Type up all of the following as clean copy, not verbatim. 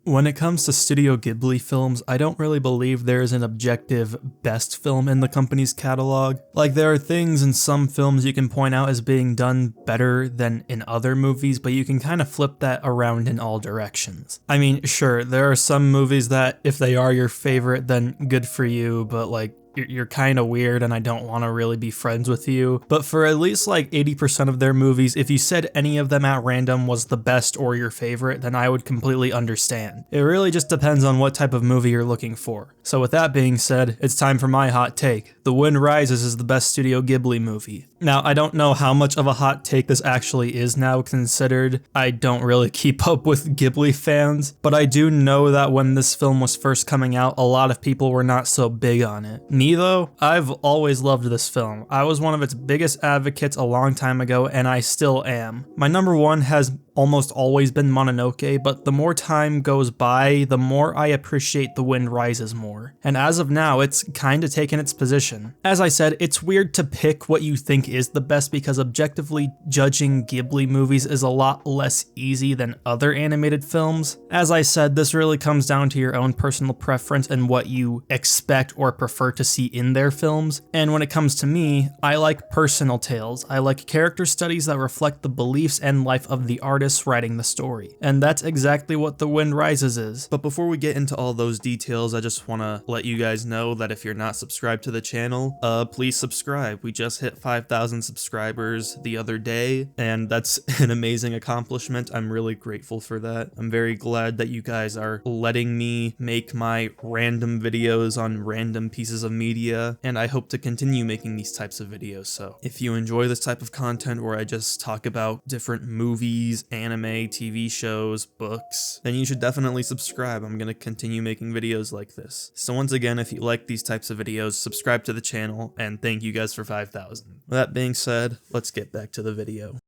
When it comes to Studio Ghibli films, I don't really believe there is an objective best film in the company's catalog. Like, there are things in some films you can point out as being done better than in other movies, but you can kind of flip that around in all directions. I mean, sure, there are some movies that if they are your favorite, then good for you, but like, you're kind of weird and I don't want to really be friends with you. But for at least like 80% of their movies, if you said any of them at random was the best or your favorite, then I would completely understand. It really just depends on what type of movie you're looking for. So with that being said, it's time for my hot take. The Wind Rises is the best Studio Ghibli movie. Now, I don't know how much of a hot take this actually is now, considered I don't really keep up with Ghibli fans, but I do know that when this film was first coming out, a lot of people were not so big on it. Me though, I've always loved this film. I was one of its biggest advocates a long time ago, and I still am. My number one has almost always been Mononoke, but the more time goes by, the more I appreciate The Wind Rises more. And as of now, it's kinda taken its position. As I said, it's weird to pick what you think is the best because objectively judging Ghibli movies is a lot less easy than other animated films. As I said, this really comes down to your own personal preference and what you expect or prefer to see in their films. And when it comes to me, I like personal tales. I like character studies that reflect the beliefs and life of the artist writing the story. And that's exactly what The Wind Rises is. But before we get into all those details, I just want to let you guys know that if you're not subscribed to the channel, please subscribe. We just hit 5,000 subscribers the other day, and that's an amazing accomplishment. I'm really grateful for that. I'm very glad that you guys are letting me make my random videos on random pieces of media, and I hope to continue making these types of videos. So if you enjoy this type of content where I just talk about different movies, anime, TV shows, books, then you should definitely subscribe. I'm gonna continue making videos like this. So once again, if you like these types of videos, subscribe to the channel, and thank you guys for 5,000. With that being said, let's get back to the video.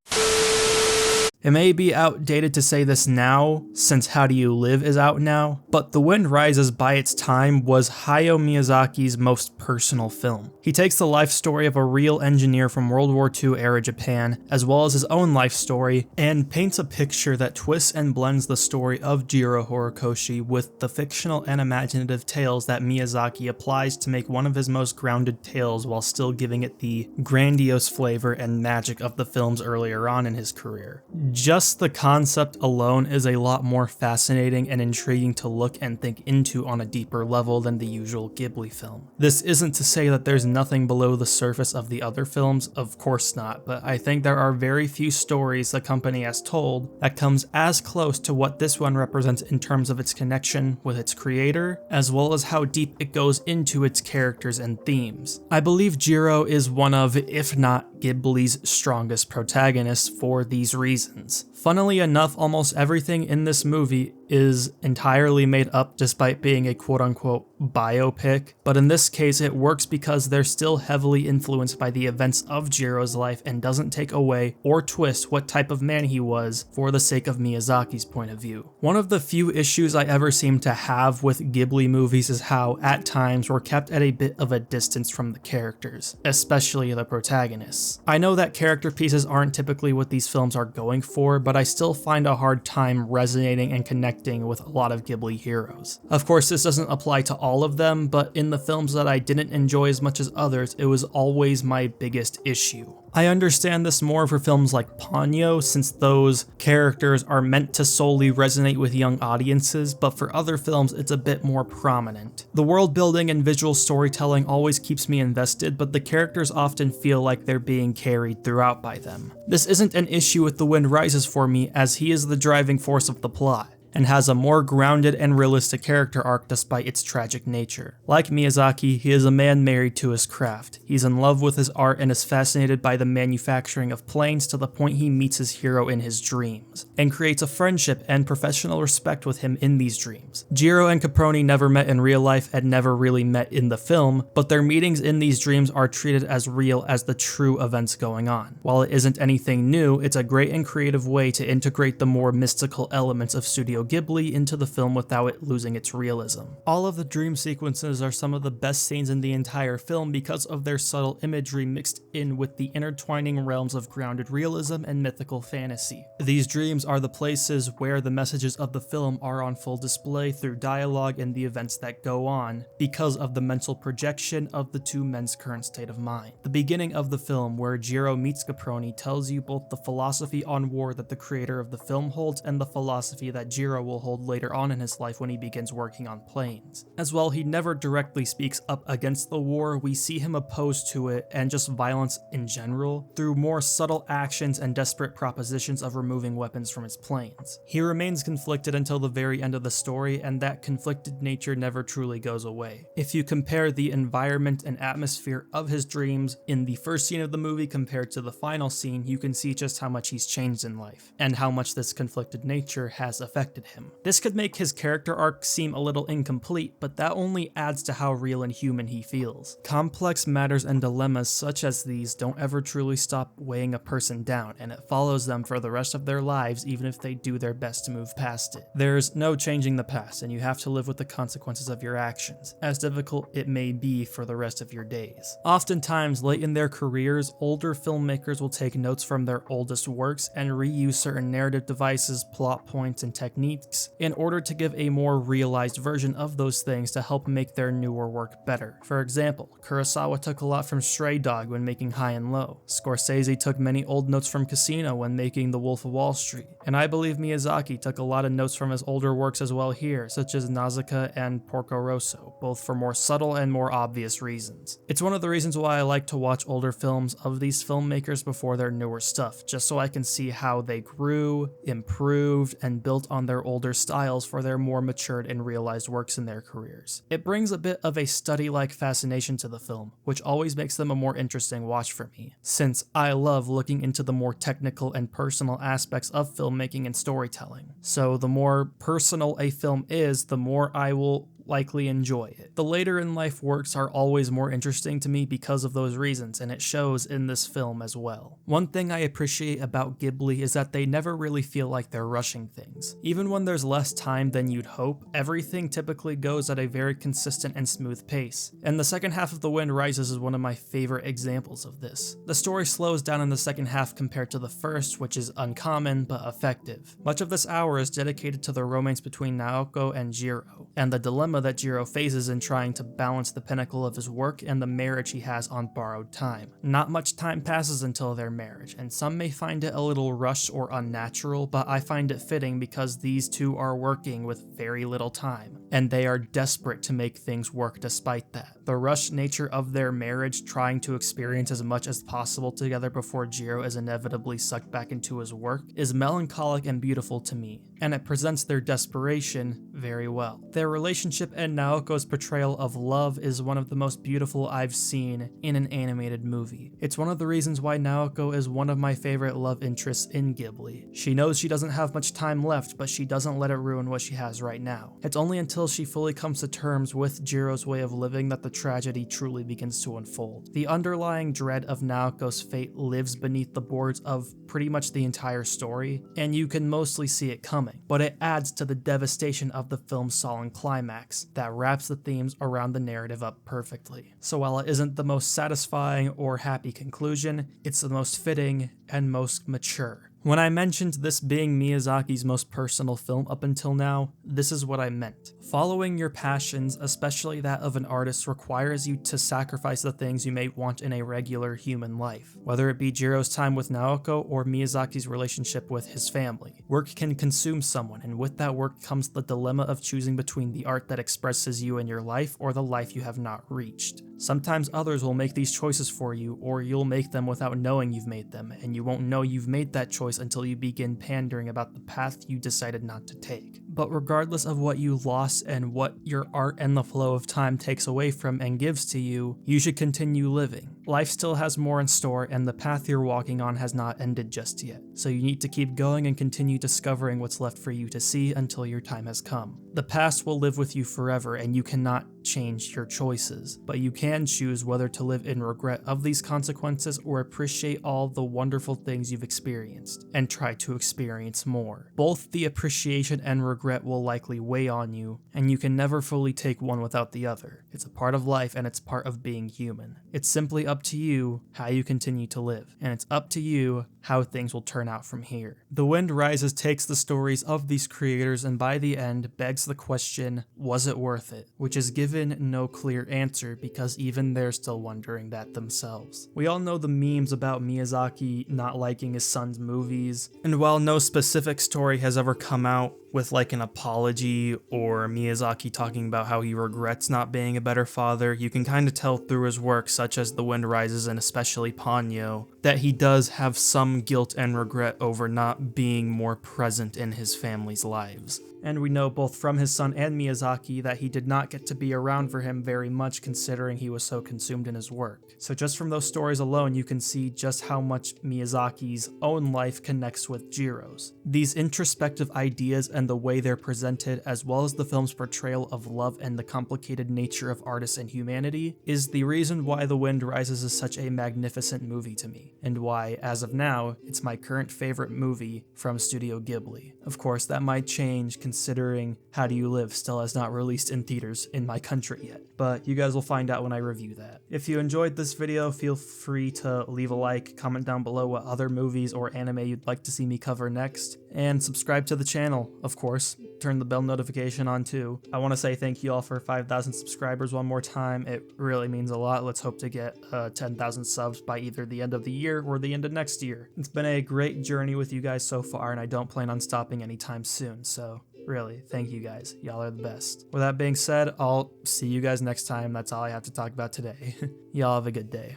It may be outdated to say this now, since How Do You Live is out now, but The Wind Rises by its time was Hayao Miyazaki's most personal film. He takes the life story of a real engineer from World War II era Japan, as well as his own life story, and paints a picture that twists and blends the story of Jiro Horikoshi with the fictional and imaginative tales that Miyazaki applies to make one of his most grounded tales while still giving it the grandiose flavor and magic of the films earlier on in his career. Just the concept alone is a lot more fascinating and intriguing to look and think into on a deeper level than the usual Ghibli film. This isn't to say that there's nothing below the surface of the other films, of course not, but I think there are very few stories the company has told that comes as close to what this one represents in terms of its connection with its creator, as well as how deep it goes into its characters and themes. I believe Jiro is one of, if not Ghibli's strongest protagonists for these reasons. Funnily enough, almost everything in this movie is entirely made up despite being a quote-unquote biopic, but in this case it works because they're still heavily influenced by the events of Jiro's life and doesn't take away or twist what type of man he was for the sake of Miyazaki's point of view. One of the few issues I ever seem to have with Ghibli movies is how, at times, we're kept at a bit of a distance from the characters, especially the protagonists. I know that character pieces aren't typically what these films are going for, but I still find a hard time resonating and connecting with a lot of Ghibli heroes. Of course, this doesn't apply to all of them, but in the films that I didn't enjoy as much as others, it was always my biggest issue. I understand this more for films like Ponyo, since those characters are meant to solely resonate with young audiences, but for other films it's a bit more prominent. The world building and visual storytelling always keeps me invested, but the characters often feel like they're being carried throughout by them. This isn't an issue with The Wind Rises for me, as he is the driving force of the plot, and has a more grounded and realistic character arc despite its tragic nature. Like Miyazaki, he is a man married to his craft. He's in love with his art and is fascinated by the manufacturing of planes to the point he meets his hero in his dreams, and creates a friendship and professional respect with him in these dreams. Jiro and Caproni never met in real life and never really met in the film, but their meetings in these dreams are treated as real as the true events going on. While it isn't anything new, it's a great and creative way to integrate the more mystical elements of Studio Studio Ghibli into the film without it losing its realism. All of the dream sequences are some of the best scenes in the entire film because of their subtle imagery mixed in with the intertwining realms of grounded realism and mythical fantasy. These dreams are the places where the messages of the film are on full display through dialogue and the events that go on, because of the mental projection of the two men's current state of mind. The beginning of the film, where Jiro meets Caproni, tells you both the philosophy on war that the creator of the film holds and the philosophy that Jiro will hold later on in his life when he begins working on planes. As while he never directly speaks up against the war, we see him opposed to it and just violence in general through more subtle actions and desperate propositions of removing weapons from his planes. He remains conflicted until the very end of the story, and that conflicted nature never truly goes away. If you compare the environment and atmosphere of his dreams in the first scene of the movie compared to the final scene, you can see just how much he's changed in life, and how much this conflicted nature has affected him. This could make his character arc seem a little incomplete, but that only adds to how real and human he feels. Complex matters and dilemmas such as these don't ever truly stop weighing a person down, and it follows them for the rest of their lives even if they do their best to move past it. There's no changing the past, and you have to live with the consequences of your actions, as difficult it may be for the rest of your days. Oftentimes, late in their careers, older filmmakers will take notes from their oldest works and reuse certain narrative devices, plot points, and techniques in order to give a more realized version of those things to help make their newer work better. For example, Kurosawa took a lot from Stray Dog when making High and Low. Scorsese took many old notes from Casino when making The Wolf of Wall Street. And I believe Miyazaki took a lot of notes from his older works as well here, such as Nausicaa and Porco Rosso, both for more subtle and more obvious reasons. It's one of the reasons why I like to watch older films of these filmmakers before their newer stuff, just so I can see how they grew, improved, and built on their older styles for their more matured and realized works in their careers. It brings a bit of a study-like fascination to the film, which always makes them a more interesting watch for me, since I love looking into the more technical and personal aspects of filmmaking and storytelling. So the more personal a film is, the more I will likely enjoy it. The later in life works are always more interesting to me because of those reasons, and it shows in this film as well. One thing I appreciate about Ghibli is that they never really feel like they're rushing things. Even when there's less time than you'd hope, everything typically goes at a very consistent and smooth pace, and the second half of The Wind Rises is one of my favorite examples of this. The story slows down in the second half compared to the first, which is uncommon but effective. Much of this hour is dedicated to the romance between Naoko and Jiro, and the dilemma that Jiro faces in trying to balance the pinnacle of his work and the marriage he has on borrowed time. Not much time passes until their marriage, and some may find it a little rushed or unnatural, but I find it fitting because these two are working with very little time, and they are desperate to make things work despite that. The rushed nature of their marriage, trying to experience as much as possible together before Jiro is inevitably sucked back into his work, is melancholic and beautiful to me, and it presents their desperation very well. Their relationship and Naoko's portrayal of love is one of the most beautiful I've seen in an animated movie. It's one of the reasons why Naoko is one of my favorite love interests in Ghibli. She knows she doesn't have much time left, but she doesn't let it ruin what she has right now. It's only until she fully comes to terms with Jiro's way of living that the tragedy truly begins to unfold. The underlying dread of Naoko's fate lives beneath the boards of pretty much the entire story, and you can mostly see it coming, but it adds to the devastation of the film's solemn climax that wraps the themes around the narrative up perfectly. So while it isn't the most satisfying or happy conclusion, it's the most fitting and most mature. When I mentioned this being Miyazaki's most personal film up until now, this is what I meant. Following your passions, especially that of an artist, requires you to sacrifice the things you may want in a regular human life, whether it be Jiro's time with Naoko or Miyazaki's relationship with his family. Work can consume someone, and with that work comes the dilemma of choosing between the art that expresses you in your life or the life you have not reached. Sometimes others will make these choices for you, or you'll make them without knowing you've made them, and you won't know you've made that choice until you begin pandering about the path you decided not to take. But regardless of what you lost and what your art and the flow of time takes away from and gives to you, you should continue living. Life still has more in store, and the path you're walking on has not ended just yet. So you need to keep going and continue discovering what's left for you to see until your time has come. The past will live with you forever, and you cannot change your choices, but you can choose whether to live in regret of these consequences or appreciate all the wonderful things you've experienced and try to experience more. Both the appreciation and regret regret will likely weigh on you, and you can never fully take one without the other. It's a part of life and it's part of being human. It's simply up to you how you continue to live, and it's up to you how things will turn out from here. The Wind Rises takes the stories of these creators and by the end begs the question, was it worth it? Which is given no clear answer because even they're still wondering that themselves. We all know the memes about Miyazaki not liking his son's movies, and while no specific story has ever come out with like an apology or Miyazaki talking about how he regrets not being a better father, you can kind of tell through his work such as The Wind Rises and especially Ponyo that he does have some guilt and regret over not being more present in his family's lives. And we know both from his son and Miyazaki that he did not get to be around for him very much considering he was so consumed in his work. So just from those stories alone, you can see just how much Miyazaki's own life connects with Jiro's. These introspective ideas and the way they're presented, as well as the film's portrayal of love and the complicated nature of artists and humanity, is the reason why The Wind Rises is such a magnificent movie to me, and why, as of now, it's my current favorite movie from Studio Ghibli. Of course, that might change considering How Do You Live still has not released in theaters in my country yet, but you guys will find out when I review that. If you enjoyed this video, feel free to leave a like, comment down below what other movies or anime you'd like to see me cover next, and subscribe to the channel, of course. Turn the bell notification on too. I want to say thank you all for 5,000 subscribers one more time. It really means a lot. Let's hope to get 10,000 subs by either the end of the year or the end of next year. It's been a great journey with you guys so far, and I don't plan on stopping anytime soon, so really, thank you guys. Y'all are the best. With that being said, I'll see you guys next time. That's all I have to talk about today. Y'all have a good day.